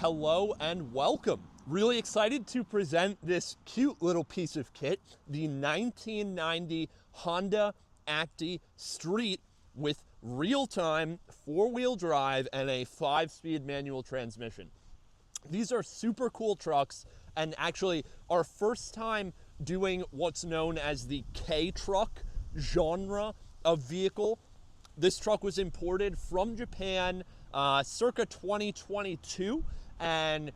Hello and welcome. Really excited to present this cute little piece of kit, the 1990 Honda Acty Street with real-time four-wheel drive and a 5-speed manual transmission. These are super cool trucks, and actually our first time doing what's known as the K-truck genre of vehicle. This truck was imported from Japan circa 2022 and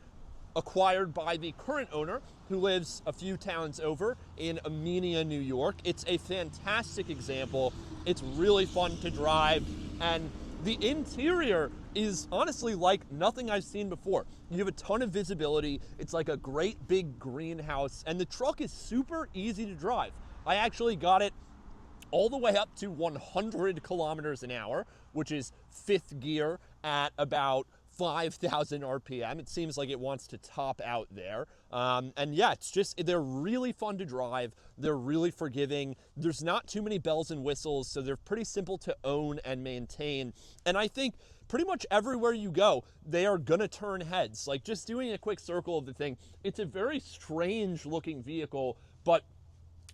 acquired by the current owner, who lives a few towns over in Amenia, New York. It's a fantastic example. It's really fun to drive, and the interior is honestly like nothing I've seen before. You have a ton of visibility. It's like a great big greenhouse, and the truck is super easy to drive. I actually got it all the way up to 100 kilometers an hour, which is fifth gear at about 5,000 RPM. It seems like it wants to top out there. And yeah, they're really fun to drive. They're really forgiving. There's not too many bells and whistles, so they're pretty simple to own and maintain. And I think pretty much everywhere you go, they are gonna turn heads. Like, just doing a quick circle of the thing, it's a very strange looking vehicle, but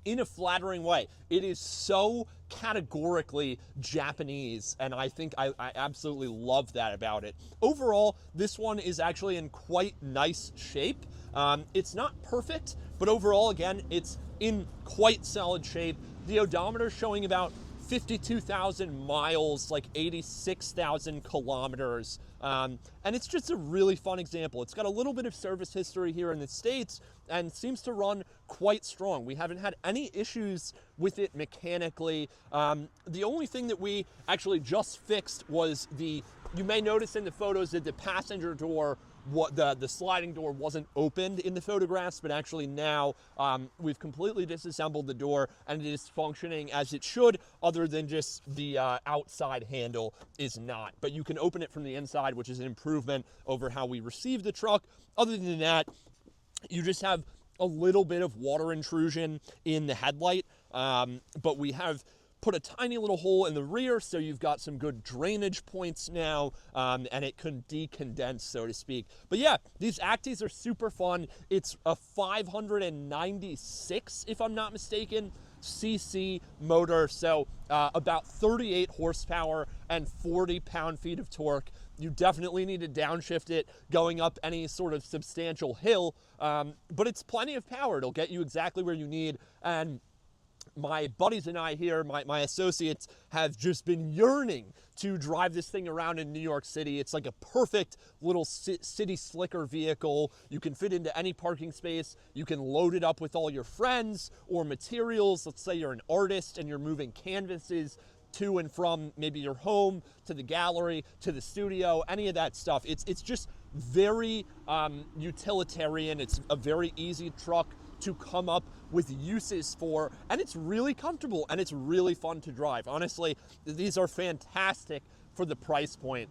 in a flattering way. It is so categorically Japanese, and I think I absolutely love that about it. Overall, this one is actually in quite nice shape. It's not perfect, but overall, again, it's in quite solid shape. The odometer showing about 52,000 miles, like 86,000 kilometers. And it's just a really fun example. It's got a little bit of service history here in the States and seems to run quite strong. We haven't had any issues with it mechanically. The only thing that we actually just fixed was you may notice in the photos that the passenger door, the sliding door wasn't opened in the photographs, but actually now we've completely disassembled the door and it is functioning as it should, other than just the outside handle is not. But you can open it from the inside, which is an improvement over how we received the truck. Other than that, you just have a little bit of water intrusion in the headlight, but we have put a tiny little hole in the rear, so you've got some good drainage points now, and it can decondense, so to speak. But yeah, these Actys are super fun. It's a 596, if I'm not mistaken, cc motor, so about 38 horsepower and 40 pound-feet of torque. You definitely need to downshift it going up any sort of substantial hill, but it's plenty of power. It'll get you exactly where you need, and my buddies and I here, my associates, have just been yearning to drive this thing around in New York City. It's like a perfect little city slicker vehicle. You can fit into any parking space. You can load it up with all your friends or materials. Let's say you're an artist and you're moving canvases to and from maybe your home to the gallery to the studio, any of that stuff. It's just very utilitarian. It's a very easy truck to come up with uses for, and it's really comfortable and it's really fun to drive. Honestly, these are fantastic for the price point.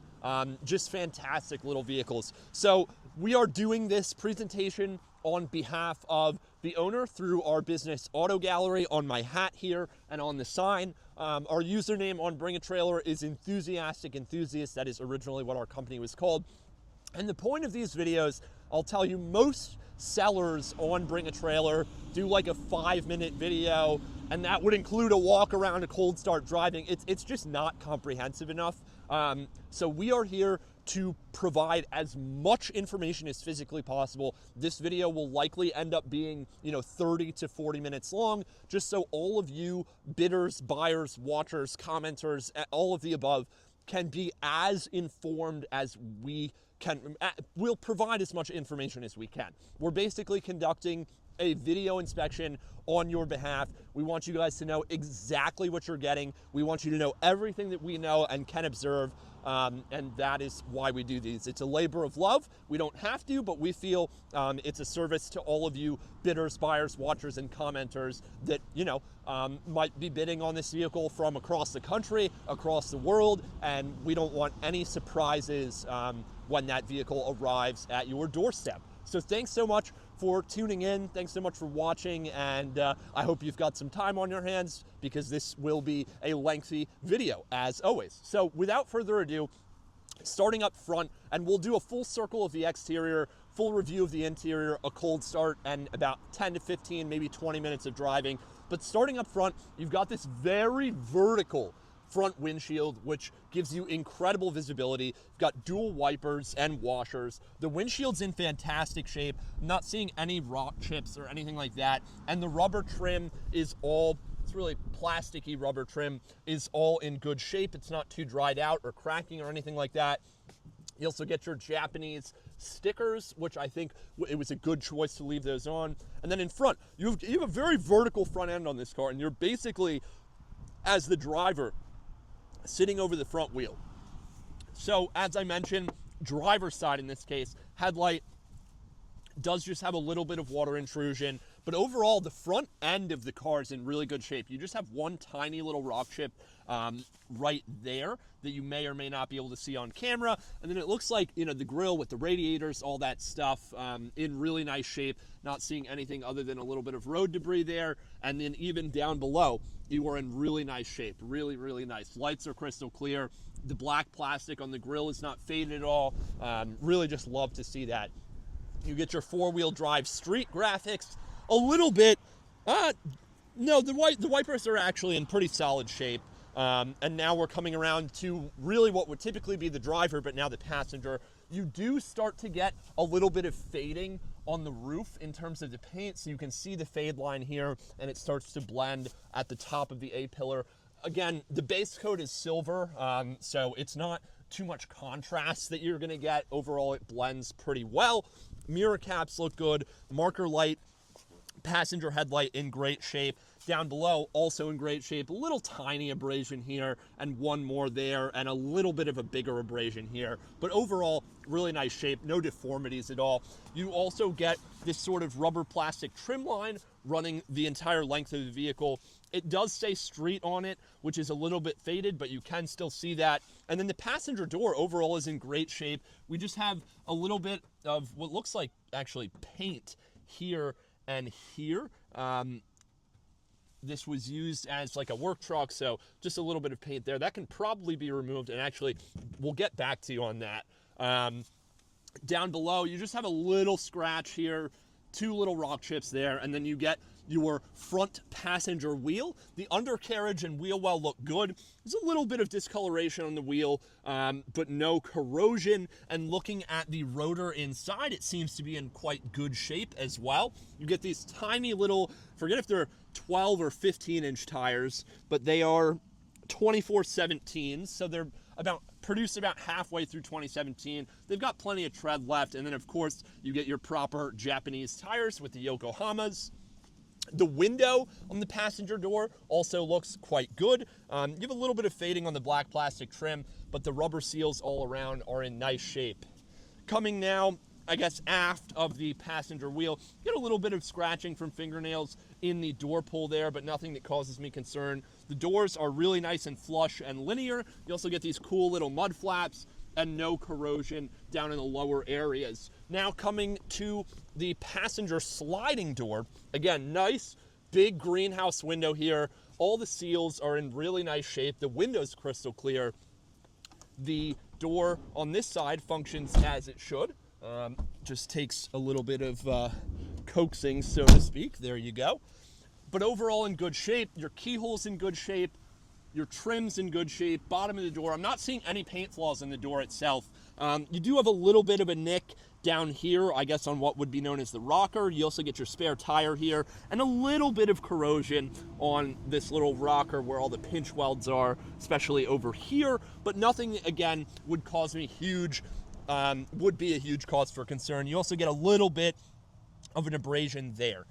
Just fantastic little vehicles. So we are doing this presentation on behalf of the owner through our business auto gallery on my hat here and on the sign. Our username on Bring a Trailer is Enthusiastic Enthusiast. That is originally what our company was called. And the point of these videos, I'll tell you, most sellers on Bring a Trailer do like a 5-minute video, and that would include a walk around, a cold start driving. It's just not comprehensive enough. So we are here to provide as much information as physically possible. This video will likely end up being, 30 to 40 minutes long, just so all of you bidders, buyers, watchers, commenters, all of the above can be as informed as we can. We'll provide as much information as we can. We're basically conducting a video inspection on your behalf. We want you guys to know exactly what you're getting. We want you to know everything that we know and can observe, and that is why we do these. It's a labor of love. We don't have to, but we feel it's a service to all of you bidders, buyers, watchers, and commenters that might be bidding on this vehicle from across the country, across the world, and we don't want any surprises when that vehicle arrives at your doorstep. So thanks so much for tuning in. Thanks so much for watching, and I hope you've got some time on your hands, because this will be a lengthy video, as always. So without further ado, Starting up front, and we'll do a full circle of the exterior, full review of the interior, a cold start, and about 10 to 15, maybe 20 minutes of driving. But starting up front, you've got this very vertical front windshield, which gives you incredible visibility. You've got dual wipers and washers. The windshield's in fantastic shape. I'm not seeing any rock chips or anything like that. And the rubber trim is all, it's really plasticky rubber trim, is all in good shape. It's not too dried out or cracking or anything like that. You also get your Japanese stickers, which I think it was a good choice to leave those on. And then in front, you have a very vertical front end on this car, and you're basically, as the driver, sitting over the front wheel. So as I mentioned, driver's side in this case, headlight does just have a little bit of water intrusion, but overall the front end of the car is in really good shape. You just have one tiny little rock chip right there that you may or may not be able to see on camera, and then it looks like, you know, the grill with the radiators, all that stuff, in really nice shape. Not seeing anything other than a little bit of road debris there, and then even down below, you are in really nice shape. Really, really nice. Lights are crystal clear. The black plastic on the grill is not faded at all. Really just love to see that. You get your four-wheel drive street graphics. A little bit, no, the wipers are actually in pretty solid shape. And now we're coming around to really what would typically be the driver, but now the passenger. You do start to get a little bit of fading on the roof in terms of the paint, so you can see the fade line here, and it starts to blend at the top of the A-pillar. Again, the base coat is silver, so it's not too much contrast that you're gonna get. Overall, it blends pretty well. Mirror caps look good. Marker light, passenger headlight in great shape. Down below, also in great shape. A little tiny abrasion here, and one more there, and a little bit of a bigger abrasion here. But overall, really nice shape, no deformities at all. You also get this sort of rubber plastic trim line running the entire length of the vehicle. It does say street on it, which is a little bit faded, but you can still see that. And then the passenger door overall is in great shape. We just have a little bit of what looks like actually paint here and here. This was used as like a work truck, so just a little bit of paint there. That can probably be removed, and actually, we'll get back to you on that. Down below, you just have a little scratch here, two little rock chips there, and then you get your front passenger wheel. The undercarriage and wheel well look good. There's a little bit of discoloration on the wheel, but no corrosion. And looking at the rotor inside, it seems to be in quite good shape as well. You get these tiny little, forget if they're 12 or 15 inch tires, but they are 24/17, so they're produced about halfway through 2017. They've got plenty of tread left, and then of course you get your proper Japanese tires with the Yokohamas. The window on the passenger door also looks quite good. You have a little bit of fading on the black plastic trim, but the rubber seals all around are in nice shape. Coming now, I guess, aft of the passenger wheel, get a little bit of scratching from fingernails in the door pull there, but nothing that causes me concern. The doors are really nice and flush and linear. You also get these cool little mud flaps and no corrosion down in the lower areas. Now coming to the passenger sliding door. Again, nice big greenhouse window here. All the seals are in really nice shape. The window's crystal clear. The door on this side functions as it should. Just takes a little bit of coaxing, so to speak. There you go. But overall in good shape. Your keyhole's in good shape. Your trim's in good shape. Bottom of the door, I'm not seeing any paint flaws in the door itself. You do have a little bit of a nick down here, I guess, on what would be known as the rocker. You also get your spare tire here, and a little bit of corrosion on this little rocker where all the pinch welds are, especially over here. But nothing, again, would cause me would be a huge cause for concern. You also get a little bit of an abrasion there.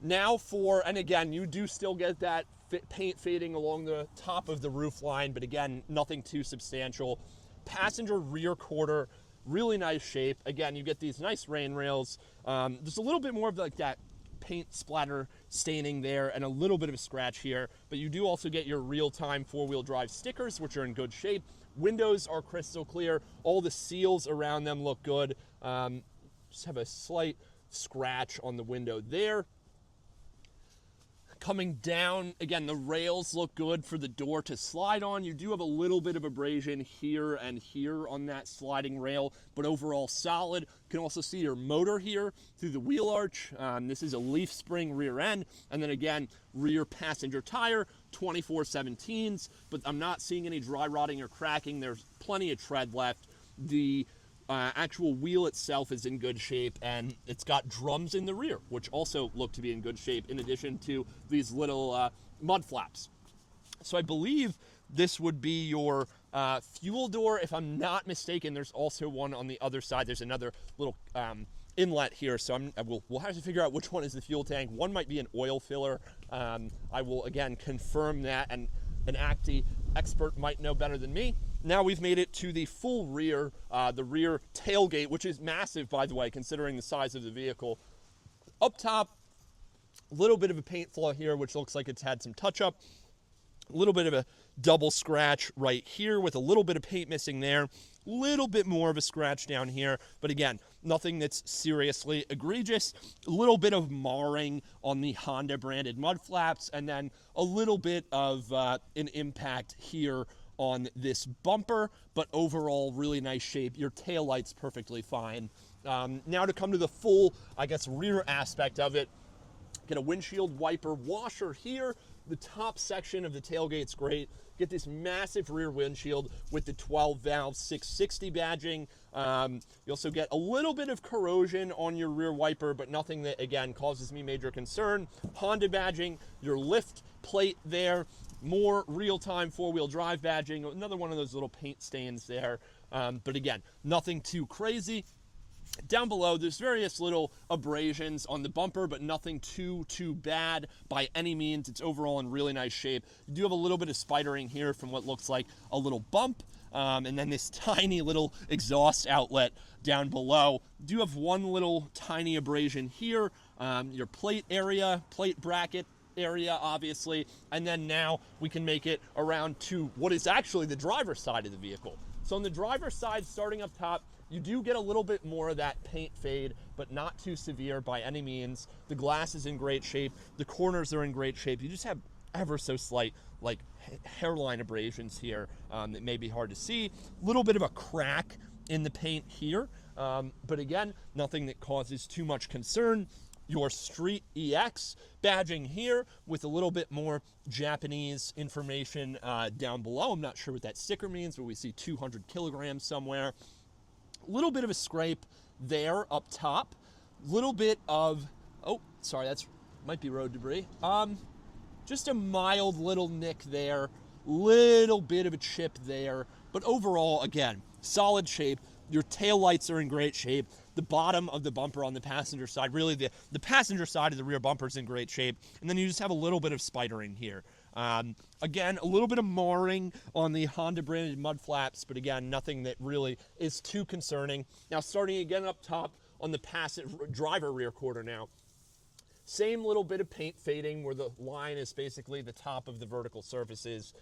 Now and again, you do still get that paint fading along the top of the roof line, but again, nothing too substantial. Passenger rear quarter, really nice shape. Again, you get these nice rain rails. There's a little bit more of like that paint splatter staining there and a little bit of a scratch here, but you do also get your real-time four-wheel drive stickers, which are in good shape. Windows are crystal clear. All the seals around them look good. Just have a slight scratch on the window there. Coming down, again, the rails look good for the door to slide on. You do have a little bit of abrasion here and here on that sliding rail, but overall solid. You can also see your motor here through the wheel arch. This is a leaf spring rear end, and then again, rear passenger tire, 24/17s, but I'm not seeing any dry rotting or cracking. There's plenty of tread left. The actual wheel itself is in good shape, and it's got drums in the rear, which also look to be in good shape, in addition to these little mud flaps. So I believe this would be your fuel door. If I'm not mistaken, there's also one on the other side. There's another little inlet here, so we'll have to figure out which one is the fuel tank. One might be an oil filler. I will, again, confirm that, and an Acty expert might know better than me. Now we've made it to the full rear, the rear tailgate, which is massive, by the way, considering the size of the vehicle. Up top, a little bit of a paint flaw here, which looks like it's had some touch-up. A little bit of a double scratch right here with a little bit of paint missing there. Little bit more of a scratch down here, but again, nothing that's seriously egregious. A little bit of marring on the Honda branded mud flaps, and then a little bit of an impact here on this bumper, but overall really nice shape. Your tail light's perfectly fine. Now to come to the full, I guess, rear aspect of it. Get a windshield wiper washer here. The top section of the tailgate's great. Get this massive rear windshield with the 12-valve 660 badging. You also get a little bit of corrosion on your rear wiper, but nothing that, again, causes me major concern. Honda badging, your lift plate there, more real-time four-wheel drive badging, another one of those little paint stains there. But again, nothing too crazy. Down below, there's various little abrasions on the bumper, but nothing too bad by any means. It's overall in really nice shape. You do have a little bit of spidering here from what looks like a little bump, and then this tiny little exhaust outlet down below. You do have one little tiny abrasion here, your plate area, plate bracket area, obviously, and then now we can make it around to what is actually the driver's side of the vehicle. So on the driver's side, starting up top, you do get a little bit more of that paint fade, but not too severe by any means. The glass is in great shape. The corners are in great shape. You just have ever so slight, like, hairline abrasions here that may be hard to see. A little bit of a crack in the paint here, but again, nothing that causes too much concern. Your Street EX badging here with a little bit more Japanese information down below. I'm not sure what that sticker means, but we see 200 kilograms somewhere. A little bit of a scrape there up top. Little bit of, oh, sorry, that's might be road debris. Just a mild little nick there. Little bit of a chip there. But overall, again, solid shape. Your tail lights are in great shape. The bottom of the bumper on the passenger side, really the passenger side of the rear bumper is in great shape. And then you just have a little bit of spidering here. Again, a little bit of marring on the Honda branded mud flaps, but again, nothing that really is too concerning. Now, starting again up top on the driver rear quarter now. Same little bit of paint fading where the line is basically the top of the vertical surfaces.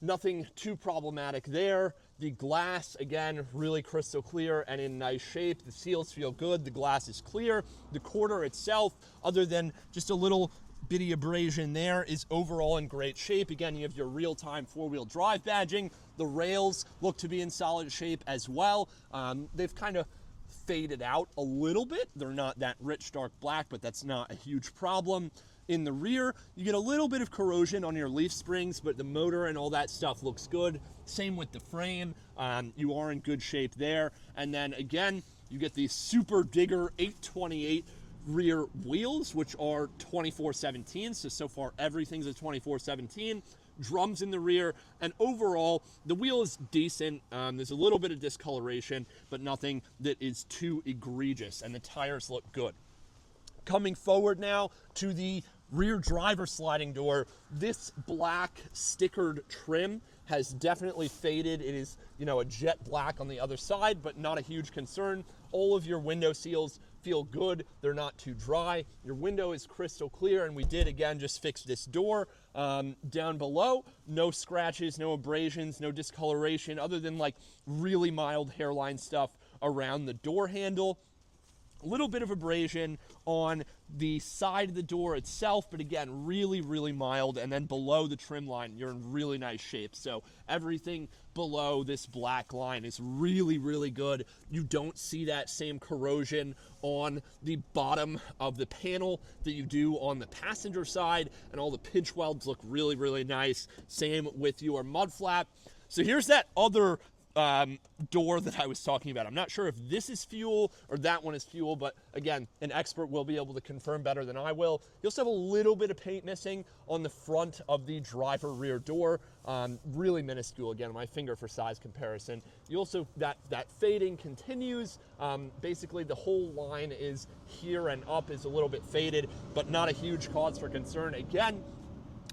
Nothing too problematic there. The glass, again, really crystal clear and in nice shape. The seals feel good. The glass is clear. The quarter itself, other than just a little bitty abrasion there, is overall in great shape. Again, you have your real-time four-wheel drive badging. The rails look to be in solid shape as well. They've kind of faded out a little bit. They're not that rich dark black, but that's not a huge problem. In the rear, you get a little bit of corrosion on your leaf springs, but the motor and all that stuff looks good. Same with the frame. You are in good shape there. And then again, you get the Super Digger 828 rear wheels, which are 24/17. So far everything's a 24/17. Drums in the rear, and overall the wheel is decent. There's a little bit of discoloration, but nothing that is too egregious, and the tires look good. Coming forward now to the rear driver sliding door, this black stickered trim has definitely faded. It is, a jet black on the other side, but not a huge concern. All of your window seals feel good. They're not too dry. Your window is crystal clear, and we did, again, just fix this door. Down below, no scratches, no abrasions, no discoloration, other than, like, really mild hairline stuff around the door handle. A little bit of abrasion on the side of the door itself, but again, really, really mild. And then below the trim line, you're in really nice shape. So everything below this black line is really, really good. You don't see that same corrosion on the bottom of the panel that you do on the passenger side, and all the pinch welds look really, really nice. Same with your mud flap. So here's that other door that I was talking about. I'm not sure if this is fuel or that one is fuel, but again, an expert will be able to confirm better than I will. You also have a little bit of paint missing on the front of the driver rear door. Really minuscule, again, my finger for size comparison. You also, that fading continues. Basically the whole line is here and up is a little bit faded, but not a huge cause for concern. Again,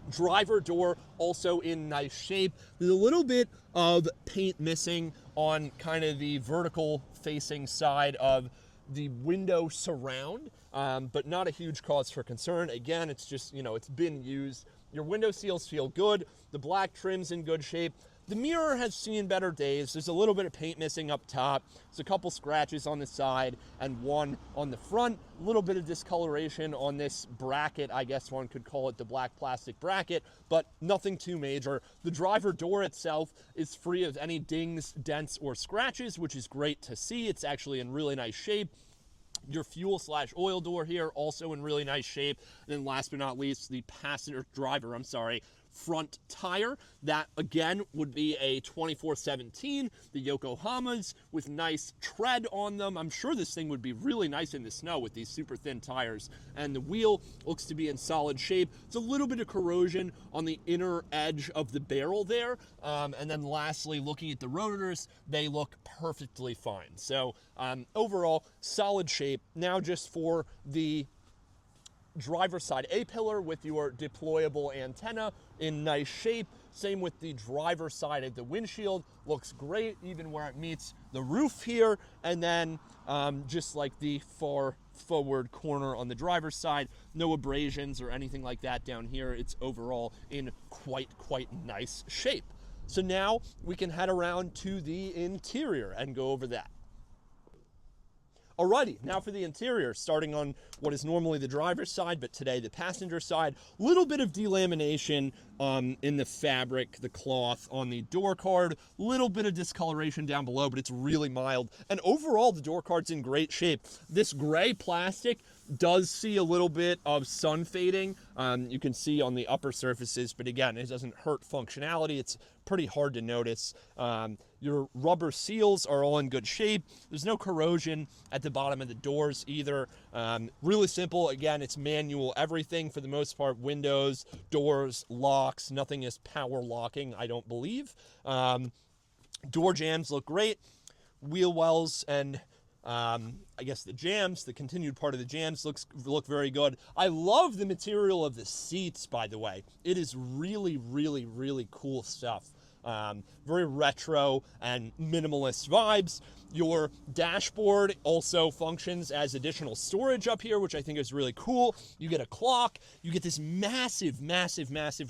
driver door also in nice shape. There's a little bit of paint missing on kind of the vertical facing side of the window surround, but not a huge cause for concern. Again, it's just, you know, it's been used. Your window seals feel good. The black trim's in good shape. The mirror has seen better days. There's a little bit of paint missing up top. There's a couple scratches on the side and one on the front. A little bit of discoloration on this bracket. I guess one could call it the black plastic bracket, but nothing too major. The driver door itself is free of any dings, dents, or scratches, which is great to see. It's actually in really nice shape. Your fuel/oil door here also in really nice shape. And then last but not least, the front tire. That again would be a 2417, the Yokohamas with nice tread on them. I'm sure this thing would be really nice in the snow with these super thin tires. And the wheel looks to be in solid shape. It's a little bit of corrosion on the inner edge of the barrel there. And then lastly, looking at the rotors, they look perfectly fine. So overall, solid shape. Now just for the driver's side A-pillar with your deployable antenna in nice shape. Same with the driver's side of the windshield. Looks great even where it meets the roof here. And then just like the far forward corner on the driver's side, no abrasions or anything like that down here. It's overall in quite nice shape. So now we can head around to the interior and go over that. Alrighty, now for the interior, starting on what is normally the driver's side, but today the passenger side. Little bit of delamination in the fabric, the cloth on the door card. Little bit of discoloration down below, but it's really mild. And overall, the door card's in great shape. This gray plastic does see a little bit of sun fading. You can see on the upper surfaces, but again, it doesn't hurt functionality. It's pretty hard to notice. Your rubber seals are all in good shape. There's no corrosion at the bottom of the doors either. Really simple. Again, it's manual everything for the most part. Windows, doors, locks. Nothing is power locking, I don't believe. Door jambs look great. Wheel wells and I guess the jambs, the continued part of the jambs look very good. I love the material of the seats, by the way. It is really cool stuff. Very retro and minimalist vibes. Your dashboard also functions as additional storage up here, which I think is really cool. You get a clock, you get this massive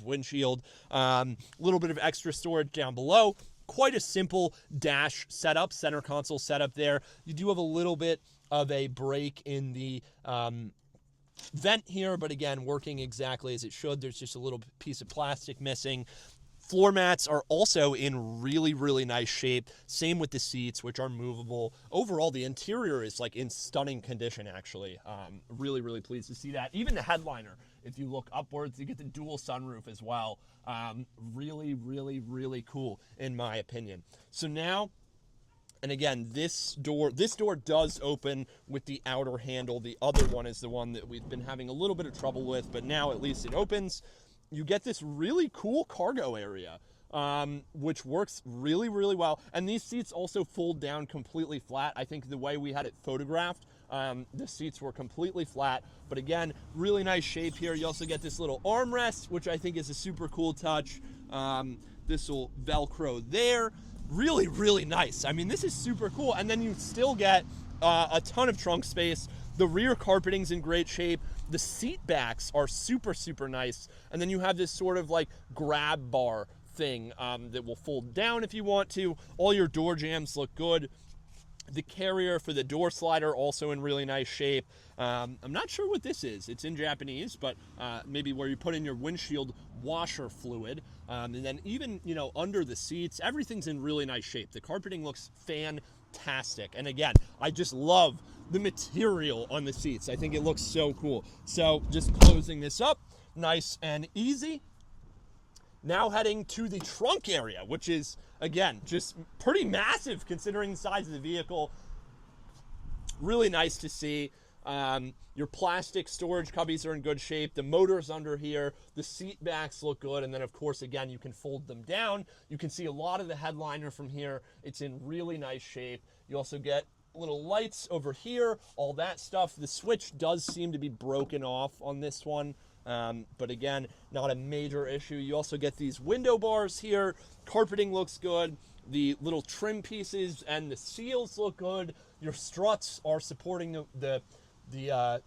windshield, little bit of extra storage down below. Quite a simple dash setup, center console setup there. You do have a little bit of a break in the vent here, but again, working exactly as it should. There's just a little piece of plastic missing. Floor mats are also in really nice shape. Same with the seats, which are movable. Overall, the interior is like in stunning condition, actually. Really pleased to see that. Even the headliner, if you look upwards, you get the dual sunroof as well. Really cool, in my opinion. So now, and again, this door does open with the outer handle. The other one is the one that we've been having a little bit of trouble with, but now at least it opens. You get this really cool cargo area, which works really well. And these seats also fold down completely flat. I think the way we had it photographed, the seats were completely flat. But again, really nice shape here. You also get this little armrest, which I think is a super cool touch. This will Velcro there. Really nice. I mean, this is super cool. And then you still get a ton of trunk space. The rear carpeting's in great shape. The seat backs are super nice. And then you have this sort of like grab bar thing that will fold down if you want to. All your door jambs look good. The carrier for the door slider also in really nice shape. I'm not sure what this is. It's in Japanese, but maybe where you put in your windshield washer fluid. And then even, under the seats, everything's in really nice shape. The carpeting looks fantastic. And again, I just love the material on the seats. I think it looks so cool. So just closing this up, nice and easy. Now heading to the trunk area, which is, again, just pretty massive considering the size of the vehicle. Really nice to see. Your plastic storage cubbies are in good shape. The motor's under here. The seat backs look good. And then, of course, again, you can fold them down. You can see a lot of the headliner from here. It's in really nice shape. You also get little lights over here, all that stuff. The switch does seem to be broken off on this one. But again, not a major issue. You also get these window bars here. Carpeting looks good. The little trim pieces and the seals look good. Your struts are supporting the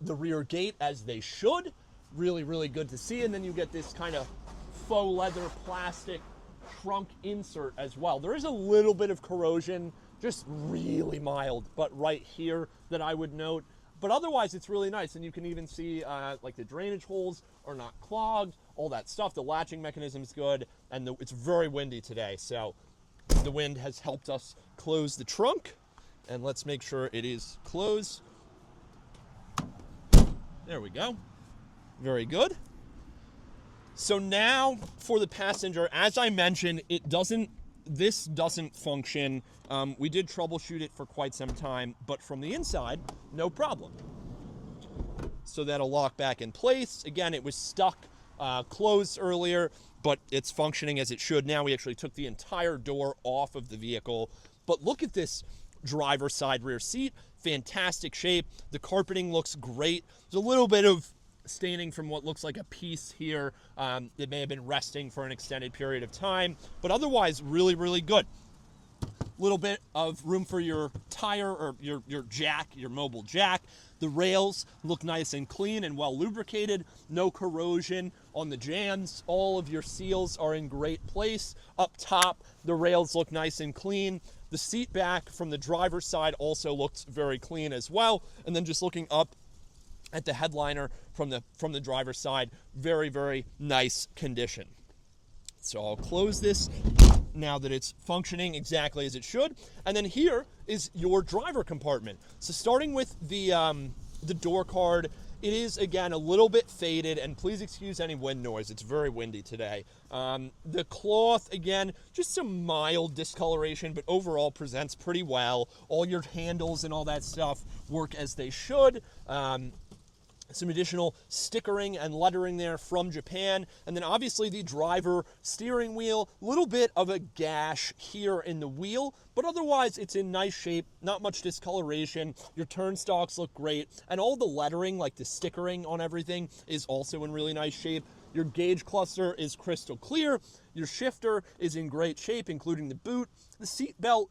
rear gate as they should. Really, really good to see. And then you get this kind of faux leather plastic trunk insert as well. There is a little bit of corrosion, just really mild, but right here that I would note. But otherwise, it's really nice, and you can even see like the drainage holes are not clogged, all that stuff. The latching mechanism is good, and it's very windy today, so the wind has helped us close the trunk. And let's make sure it is closed. There we go. Very good. So now for the passenger, as I mentioned, this doesn't function. We did troubleshoot it for quite some time, but from the inside, no problem. So that'll lock back in place. Again, it was stuck closed earlier, but it's functioning as it should. Now we actually took the entire door off of the vehicle. But look at this driver's side rear seat. Fantastic shape. The carpeting looks great. There's a little bit of staining from what looks like a piece here that may have been resting for an extended period of time, but otherwise really, really good. Little bit of room for your tire or your jack, your mobile jack. The rails look nice and clean and well lubricated. No corrosion on the jambs. All of your seals are in great place. Up top, the rails look nice and clean. The seat back from the driver's side also looks very clean as well. And then just looking up at the headliner from the driver's side, very, very nice condition. So I'll close this now that it's functioning exactly as it should. And then here is your driver compartment. So starting with the door card, it is, again, a little bit faded, and please excuse any wind noise. It's very windy today. The cloth, again, just some mild discoloration, but overall presents pretty well. All your handles and all that stuff work as they should. Some additional stickering and lettering there from Japan. And then obviously the driver steering wheel, a little bit of a gash here in the wheel, but otherwise it's in nice shape, not much discoloration. Your turnstocks look great, and all the lettering, like the stickering on everything, is also in really nice shape. Your gauge cluster is crystal clear. Your shifter is in great shape, including the boot. The seat belt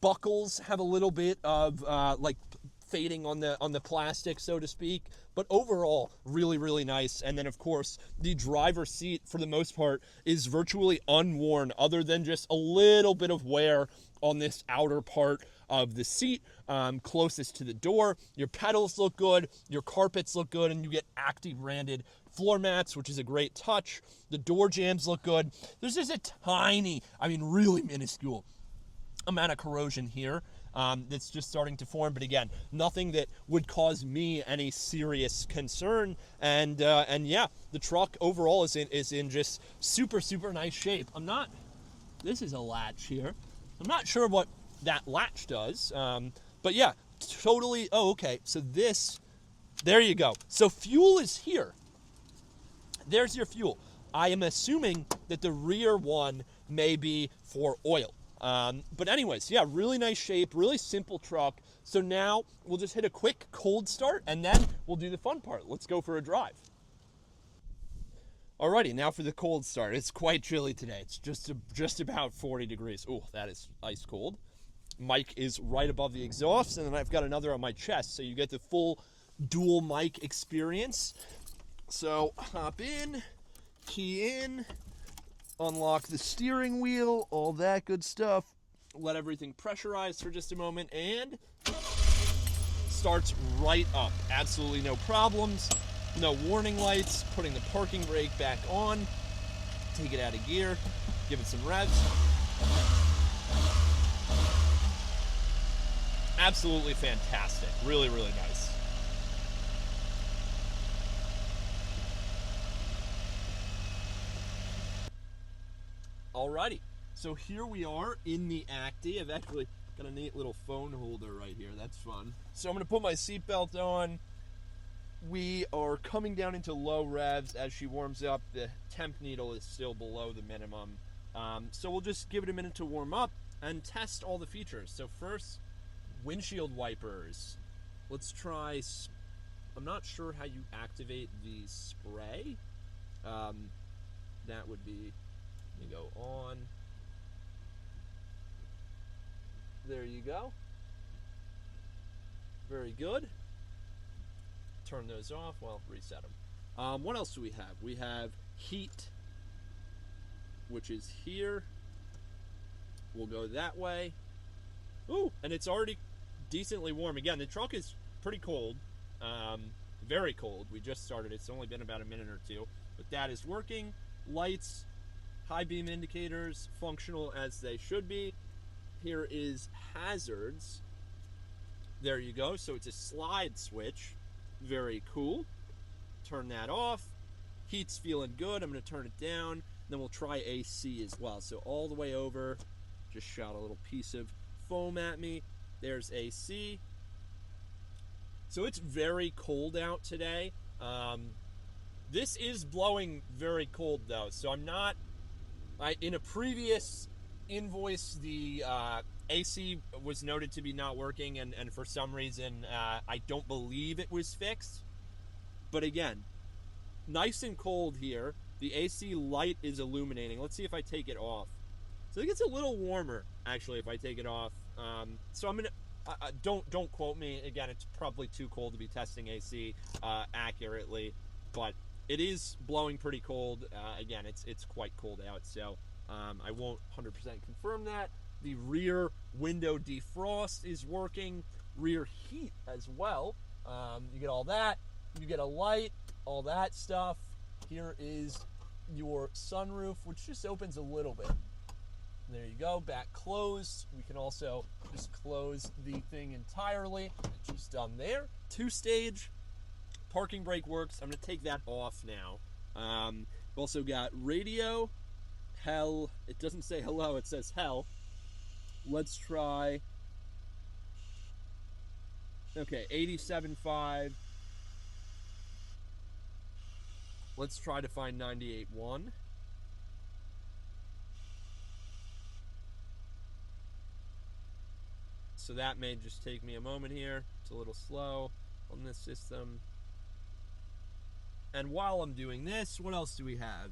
buckles have a little bit of like fading on the plastic, so to speak, but overall really, really nice. And then of course the driver's seat for the most part is virtually unworn, other than just a little bit of wear on this outer part of the seat closest to the door. Your pedals look good, your carpets look good, and you get Acty branded floor mats, which is a great touch. The door jambs look good. There's just a tiny, really minuscule amount of corrosion here that's just starting to form, but again, nothing that would cause me any serious concern. And yeah, the truck overall is in just super, super nice shape. This is a latch here. I'm not sure what that latch does, but yeah, totally. Oh, okay. So there you go. So fuel is here. There's your fuel. I am assuming that the rear one may be for oil. But anyways, yeah, really nice shape, really simple truck. So now we'll just hit a quick cold start, and then we'll do the fun part. Let's go for a drive. Alrighty, now for the cold start. It's quite chilly today. It's just about 40 degrees. Oh, that is ice cold. Mic is right above the exhaust, and then I've got another on my chest, so you get the full dual mic experience. So hop in, key in, unlock the steering wheel, all that good stuff. Let everything pressurize for just a moment, and starts right up. Absolutely no problems, no warning lights. Putting the parking brake back on, take it out of gear, give it some revs. Absolutely fantastic. Really, really nice. Alrighty, so here we are in the Acty. I've actually got a neat little phone holder right here. That's fun. So I'm going to put my seatbelt on. We are coming down into low revs as she warms up. The temp needle is still below the minimum. So we'll just give it a minute to warm up and test all the features. So first, windshield wipers. Let's try, I'm not sure how you activate the spray. That would be, you go on. There you go. Very good. Turn those off. Well, reset them. What else do we have? We have heat, which is here. We'll go that way. Ooh, and it's already decently warm. Again, the truck is pretty cold. Very cold. We just started. It's only been about a minute or two. But that is working. Lights, high beam indicators, functional as they should be. Here is hazards. There you go. So it's a slide switch. Very cool. Turn that off. Heat's feeling good. I'm going to turn it down. Then we'll try AC as well. So all the way over. Just shot a little piece of foam at me. There's AC. So it's very cold out today. This is blowing very cold though. So I'm not... in a previous invoice, the AC was noted to be not working, and for some reason I don't believe it was fixed. But again, nice and cold here. The AC light is illuminating. Let's see if I take it off. So I think it's a little warmer actually if I take it off. So I'm gonna don't quote me. Again, it's probably too cold to be testing AC accurately, but it is blowing pretty cold. Again, it's quite cold out, so I won't 100% confirm that. The rear window defrost is working. Rear heat as well. You get all that. You get a light, all that stuff. Here is your sunroof, which just opens a little bit. There you go, back closed. We can also just close the thing entirely. It's just done there. 2-stage. Parking brake works. I'm going to take that off now. We've also got radio. Hell. It doesn't say hello, it says hell. Let's try. Okay, 87.5. Let's try to find 98.1. So that may just take me a moment here. It's a little slow on this system. And while I'm doing this, what else do we have?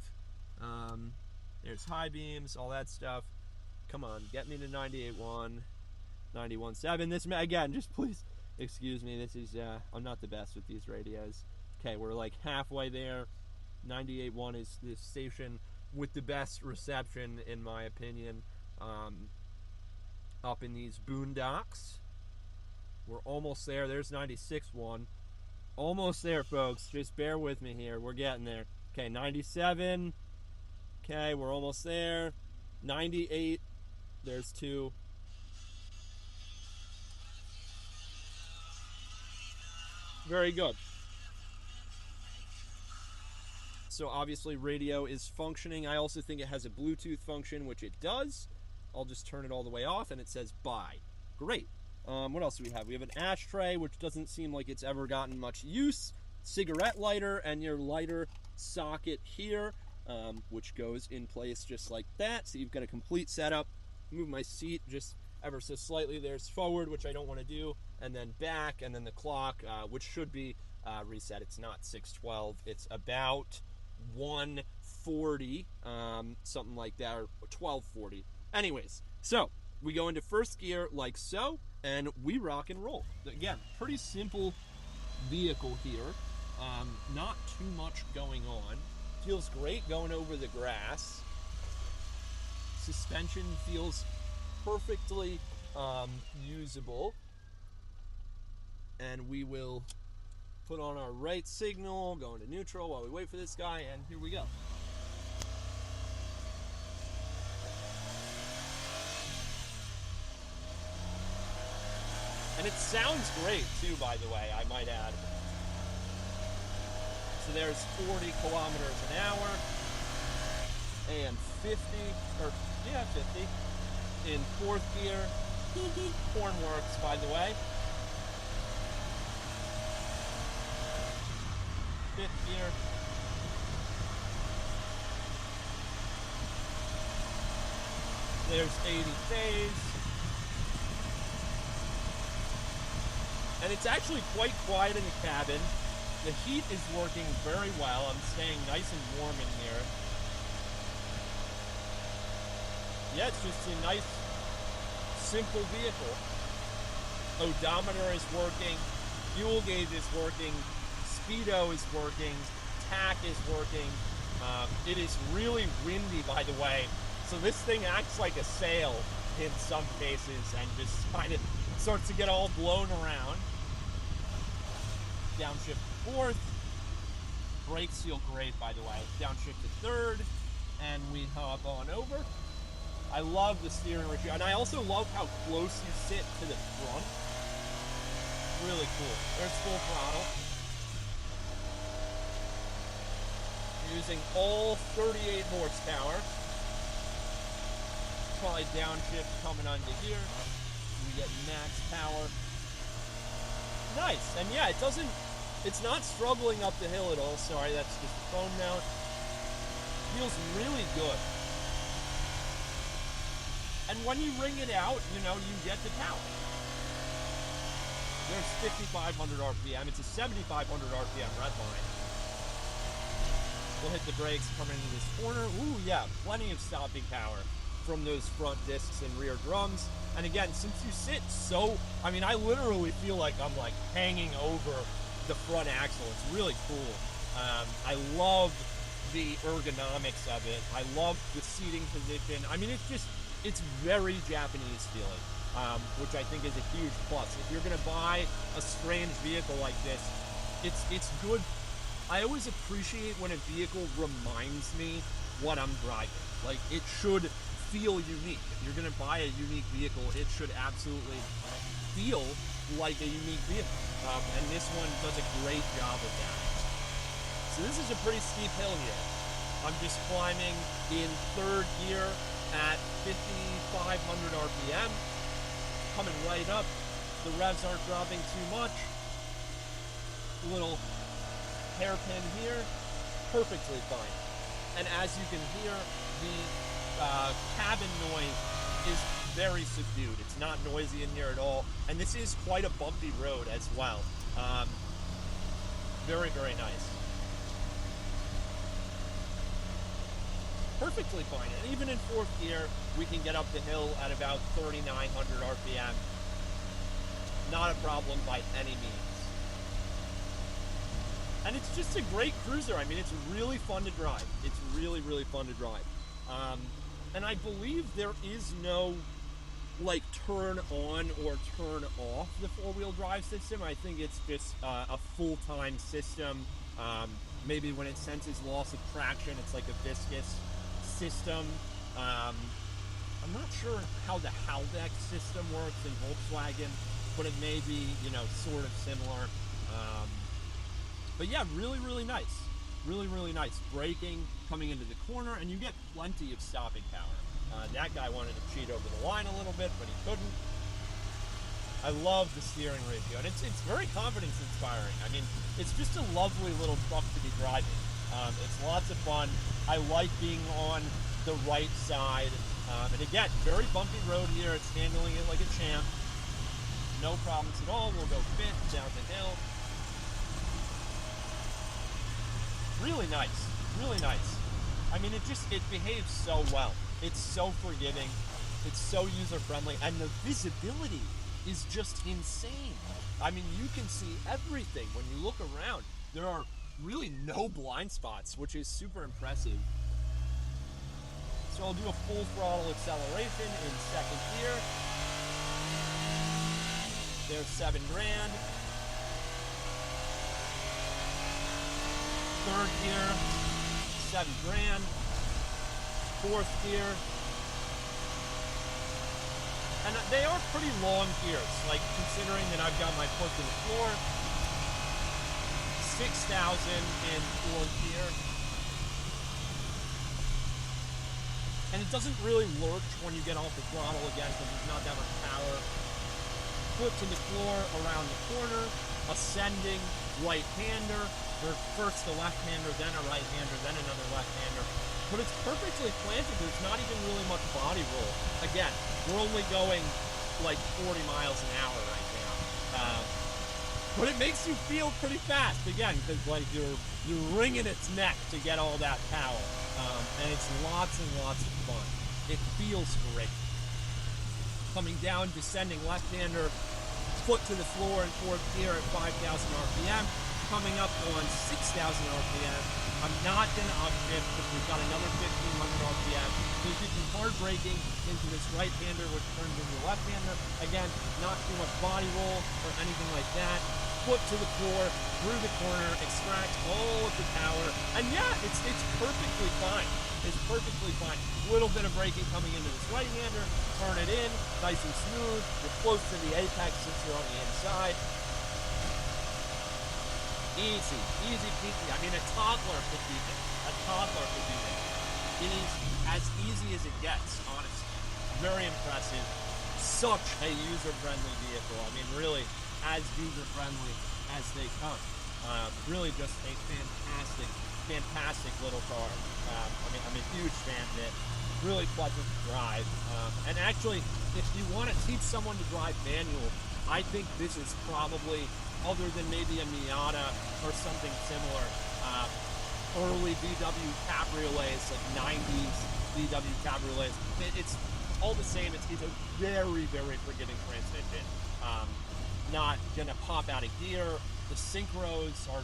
There's high beams, all that stuff. Come on, get me to 98.1, 91.7. This, again, just please excuse me. This is, I'm not the best with these radios. Okay, we're like halfway there. 98.1 is the station with the best reception, in my opinion, up in these boondocks. We're almost there. There's 96.1. Almost there, folks. Just bear with me here. We're getting there. Okay, 97. Okay, we're almost there. 98. There's 2. Very good. So obviously radio is functioning. I also think it has a Bluetooth function, which it does. I'll just turn it all the way off and it says bye. Great. What else do we have? We have an ashtray, which doesn't seem like it's ever gotten much use. Cigarette lighter and your lighter socket here, which goes in place just like that. So you've got a complete setup. Move my seat just ever so slightly. There's forward, which I don't want to do, and then back, and then the clock, which should be reset. It's not 6:12. It's about 1:40, something like that, or 12:40. Anyways, so we go into first gear like so, and we rock and roll. Again, pretty simple vehicle here. Not too much going on. Feels great going over the grass. Suspension feels perfectly usable. And we will put on our right signal, go into neutral while we wait for this guy, and here we go. And it sounds great too, by the way, I might add. So there's 40 kilometers an hour and 50 in fourth gear. Horn works, by the way. Fifth gear. There's 80 phase. And it's actually quite quiet in the cabin. The heat is working very well. I'm staying nice and warm in here. Yeah, it's just a nice, simple vehicle. Odometer is working. Fuel gauge is working. Speedo is working. Tack is working. It is really windy, by the way. So this thing acts like a sail in some cases and just kind of starts to get all blown around. Downshift to fourth. Brakes feel great, by the way. Downshift to third. And we hop on over. I love the steering ratio. And I also love how close you sit to the front. Really cool. There's full throttle. Using all 38 horsepower. Probably downshift coming under here. We get max power. Nice. And yeah, it's not struggling up the hill at all. Sorry, that's just the phone mount. Feels really good. And when you ring it out, you get the power. There's 5,500 RPM. It's a 7,500 RPM red line. We'll hit the brakes coming into this corner. Ooh, yeah, plenty of stopping power from those front discs and rear drums. And again, since you sit I literally feel like I'm like hanging over the front axle. It's really cool. I love the ergonomics of it. I love the seating position. I mean, it's very Japanese feeling, which I think is a huge plus. If you're gonna buy a strange vehicle like this, it's good. I always appreciate when a vehicle reminds me what I'm driving. Like, it should feel unique. If you're gonna buy a unique vehicle, it should absolutely feel like a unique vehicle. And this one does a great job of that. So this is a pretty steep hill here. I'm just climbing in third gear at 5,500 RPM. Coming right up. The revs aren't dropping too much. Little hairpin here. Perfectly fine. And as you can hear, the cabin noise is very subdued. It's not noisy in here at all. And this is quite a bumpy road as well. Very, very nice. Perfectly fine. And even in fourth gear, we can get up the hill at about 3,900 RPM. Not a problem by any means. And it's just a great cruiser. I mean, it's really fun to drive. It's really, really fun to drive. And I believe there is no, like, turn on or turn off the four-wheel drive system. I think it's just a full-time system. Maybe when it senses loss of traction, it's like a viscous system. I'm not sure how the Haldex system works in Volkswagen, but it may be, sort of similar. But yeah, really, really nice. Really, really nice. Braking, coming into the corner, and you get plenty of stopping power. That guy wanted to cheat over the line a little bit, but he couldn't. I love the steering ratio, and it's very confidence-inspiring. I mean, it's just a lovely little truck to be driving. It's lots of fun. I like being on the right side. And again, very bumpy road here. It's handling it like a champ. No problems at all. We'll go fifth down the hill. Really nice. Really nice. I mean, it behaves so well. It's so forgiving. It's so user-friendly. And the visibility is just insane. I mean, you can see everything when you look around. There are really no blind spots, which is super impressive. So I'll do a full throttle acceleration in second gear. There's 7 grand. Third gear, 7 grand. Fourth gear. And they are pretty long gears, like considering that I've got my foot to the floor. 6,000 in fourth gear. And it doesn't really lurch when you get off the throttle again because there's not that much power. Foot to the floor around the corner, ascending right-hander, or first a left-hander, then a right-hander, then another left-hander. But it's perfectly planted. There's not even really much body roll. Again, we're only going like 40 miles an hour right now. But it makes you feel pretty fast, again, because like you're wringing its neck to get all that power. And it's lots and lots of fun. It feels great. Coming down, descending left-hander, foot to the floor in fourth gear at 5,000 RPM. Coming up on 6,000 RPM. I'm not going to upshift because we've got another 1,500 RPM. So you can hard braking into this right-hander, which turns into a left-hander. Again, not too much body roll or anything like that. Foot to the floor, through the corner, extract all of the power. And yeah, it's perfectly fine. It's perfectly fine. Little bit of braking coming into this right-hander. Turn it in, nice and smooth. You're close to the apex since you're on the inside. Easy, easy peasy. I mean, a toddler could do this. A toddler could do this. It is as easy as it gets, honestly. Very impressive. Such a user-friendly vehicle. I mean, really, as user-friendly as they come. Really just a fantastic little car. I mean, I'm a huge fan of it. Really pleasant to drive. And actually, if you want to teach someone to drive manual, I think this is probably, other than maybe a Miata or something similar, early VW cabriolets, like 90s VW cabriolets, it's all the same. It's a very, very forgiving transmission. Not gonna pop out of gear. The synchros are,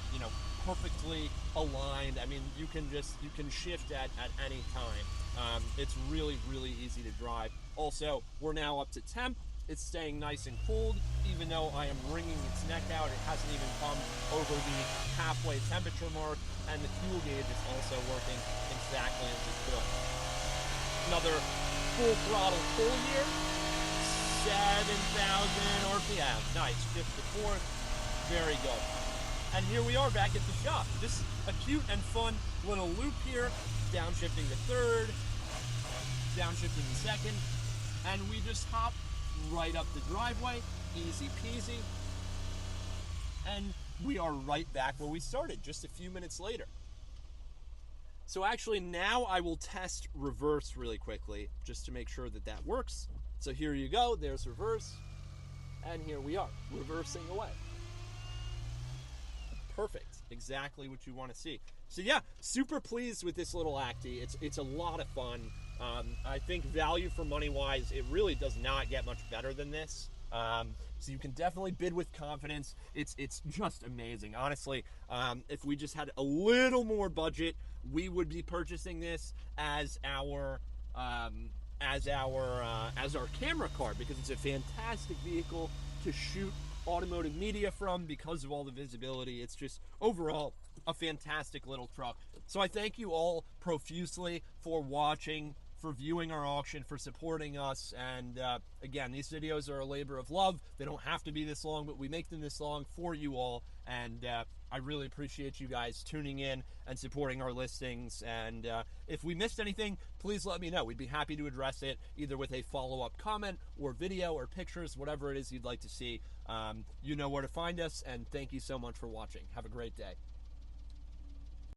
perfectly aligned. I mean, you can shift at any time. It's really, really easy to drive. Also, we're now up to temp. It's staying nice and cold, even though I am wringing its neck out. It hasn't even come over the halfway temperature mark, and the fuel gauge is also working exactly as it should. Another full throttle pull here, 7,000 RPM. Nice, fifth to fourth, very good. And here we are back at the shop. Just a cute and fun little loop here, downshifting to third, downshifting to second, and we just hop right up the driveway, easy peasy, and we are right back where we started just a few minutes later. So actually now I will test reverse really quickly just to make sure that that works. So here you go, there's reverse, and here we are, reversing away. Perfect, exactly what you want to see. So yeah, super pleased with this little Acty. It's a lot of fun. I think value for money wise, it really does not get much better than this. So you can definitely bid with confidence. It's just amazing. Honestly, if we just had a little more budget, we would be purchasing this as our camera car, because it's a fantastic vehicle to shoot automotive media from because of all the visibility. It's just overall a fantastic little truck. So I thank you all profusely for watching, for viewing our auction, for supporting us. And again, these videos are a labor of love. They don't have to be this long, but we make them this long for you all. And I really appreciate you guys tuning in and supporting our listings. And if we missed anything, please let me know. We'd be happy to address it either with a follow-up comment or video or pictures, whatever it is you'd like to see. You know where to find us, and thank you so much for watching. Have a great day.